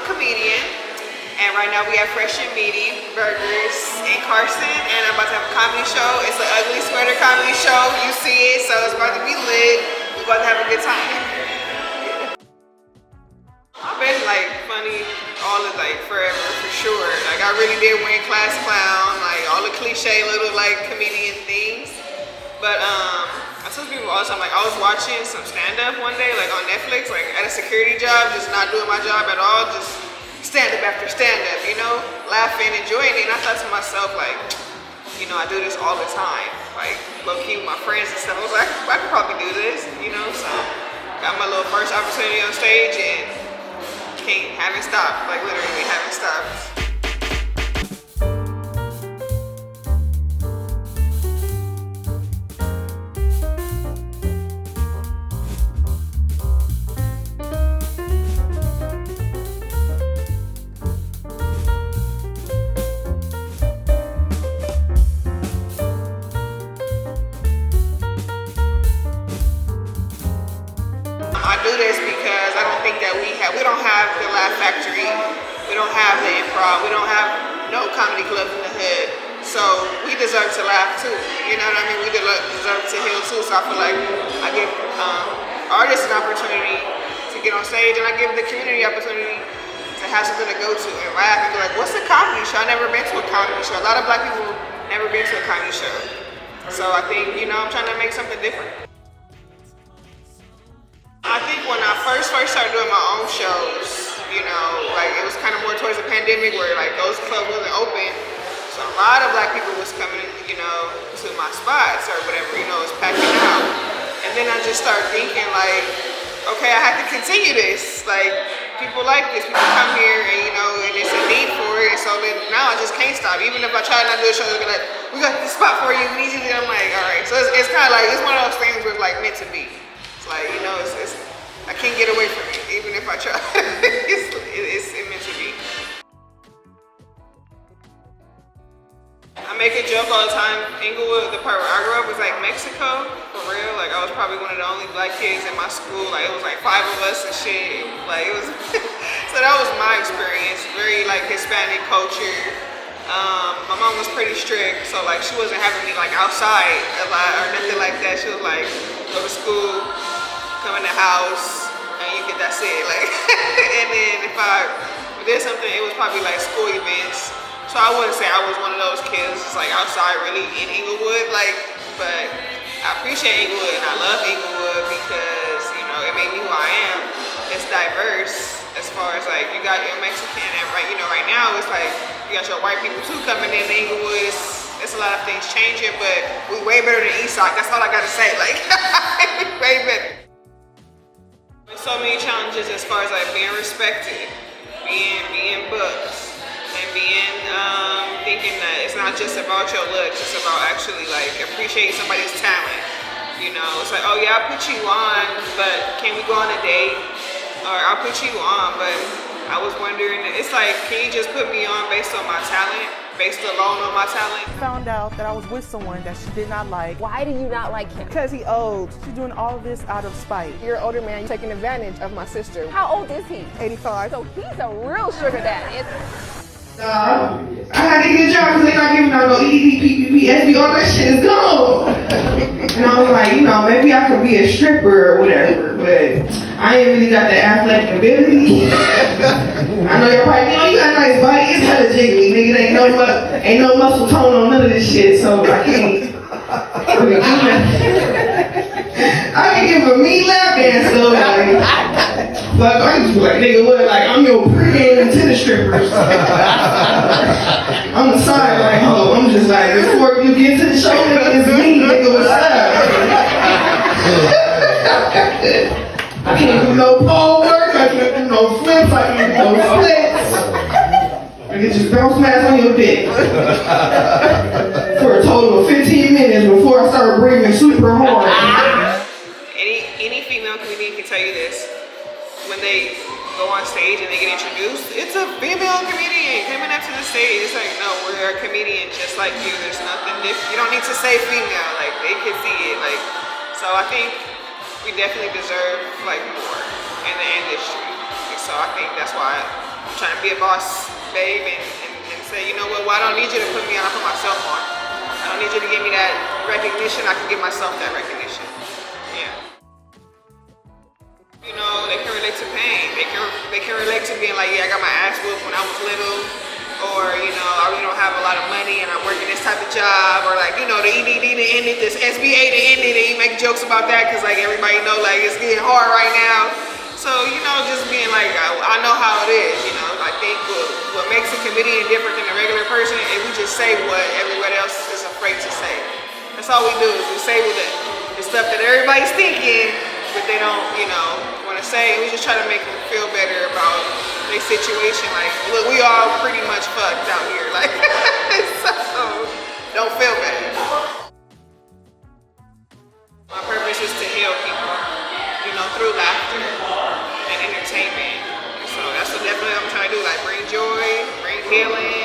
comedian, and right now we have Fresh and Meaty Burgers in Carson, and I'm about to have a comedy show. It's an ugly sweater comedy show. You see it, so it's about to be lit. We're about to have a good time. I've been like funny all of like forever for sure. Like I really did win class clown, like all the cliche little like comedian things. But I tell people all the time, like I was watching some stand-up one day, like on Netflix, like at a security job, just not doing my job at all, just stand-up after stand-up, you know, laughing, enjoying it. And I thought to myself, like, you know, I do this all the time, like low-key with my friends and stuff. I was like, I could probably do this, you know, so got my little first opportunity on stage and haven't stopped, like literally haven't stopped. I do this because I don't think that we don't have the Laugh Factory, we don't have the improv, we don't have no comedy club in the hood, so we deserve to laugh too, you know what I mean? We deserve to heal too, so I feel like I give artists an opportunity to get on stage, and I give the community opportunity to have something to go to and laugh and be like, what's a comedy show? I've never been to a comedy show. A lot of black people never been to a comedy show, so I think, you know, I'm trying to make something different. I think when I first started doing my own shows, you know, like it was kind of more towards the pandemic where like those clubs wasn't open. So a lot of black people was coming, you know, to my spots or whatever, you know, it was packing out. And then I just started thinking like, okay, I have to continue this. Like people like this, people come here and, you know, and it's a need for it. And so then now I just can't stop. Even if I try not to do a show, they're like, we got this spot for you, we need you to, I'm like, all right. So it's kind of like, it's one of those things where like meant to be. Like, you know, I can't get away from it, even if I try. it's meant to be. I make a joke all the time. Inglewood, the part where I grew up, was like Mexico, for real. Like, I was probably one of the only black kids in my school. Like, it was like 5 of us and shit. Like, it was, so that was my experience. Very like Hispanic culture. My mom was pretty strict, so like she wasn't having me like outside a lot or nothing like that. She was like, go to school, come in the house, and that's it. Like, and then if I did something, it was probably like school events. So I wouldn't say I was one of those kids just like outside really in Inglewood, like, but I appreciate Inglewood and I love Inglewood because, you know, it made me who I am. It's diverse as far as like you got your Mexican and right, you know, right now it's like you got your white people too coming in Inglewood. It's a lot of things changing, but we way better than Eastside. That's all I gotta say. Like, way better. There's so many challenges as far as like being respected, being booked, and being thinking that it's not just about your looks, it's about actually like appreciating somebody's talent. You know, it's like, oh yeah, I'll put you on, but can we go on a date? Or I'll put you on, but I was wondering, it's like, can you just put me on based on my talent? Based alone on my talent? Found out that I was with someone that she did not like. Why do you not like him? Because he old. She's doing all of this out of spite. You're an older man, you're taking advantage of my sister. How old is he? 85. So he's a real sugar daddy. I had to get a job because they're not giving out no ED, PPP, SB, all that shit is gone. And I was like, you know, maybe I could be a stripper or whatever, but I ain't really got the athletic ability. I know you're probably, you know, you got a nice body, it's hella jiggly, nigga, ain't no muscle tone on none of this shit, so I can't really do that. I can give a mean lap dance though, like I just be like, nigga, what, like, I'm your pregame tennis strippers. I'm the side, like, oh, I'm just like, before you get to the show, nigga, it's me, nigga, what's up? I can't do no pole work, I can't do no flips, I can't do no splits. I can just bounce mass on your dick. For a total of 15 minutes before I start breathing super hard. Any female comedian can tell you this. When they go on stage and they get introduced, it's a female comedian coming up to the stage. It's like, no, we're a comedian just like you. There's nothing different. You don't need to say female. Like, they can see it. Like, so I think we definitely deserve like more in the industry. And so I think that's why I'm trying to be a boss babe and say, you know what, well, I don't need you to put me on, I put myself on. I don't need you to give me that recognition, I can give myself that recognition. Yeah. You know, they can relate to pain. They can relate to being like, yeah, I got my ass whooped when I was little, or, you know, I really don't have a lot of money and I'm working this type of job, or like, you know, the EDD to end it, this SBA to end it, and you make jokes about that because like everybody know like it's getting hard right now. So, you know, just being like, I know how it is, you know. I think what makes a comedian different than a regular person is we just say what everybody else is afraid to say. That's all we do is we say the stuff that everybody's thinking, but they don't, you know, want to say. We just try to make them feel better about their situation. Like, look, we all pretty much fucked out here. Like, so don't feel bad. My purpose is to heal people, you know, through laughter and entertainment. So that's what definitely I'm trying to do, like bring joy, bring healing,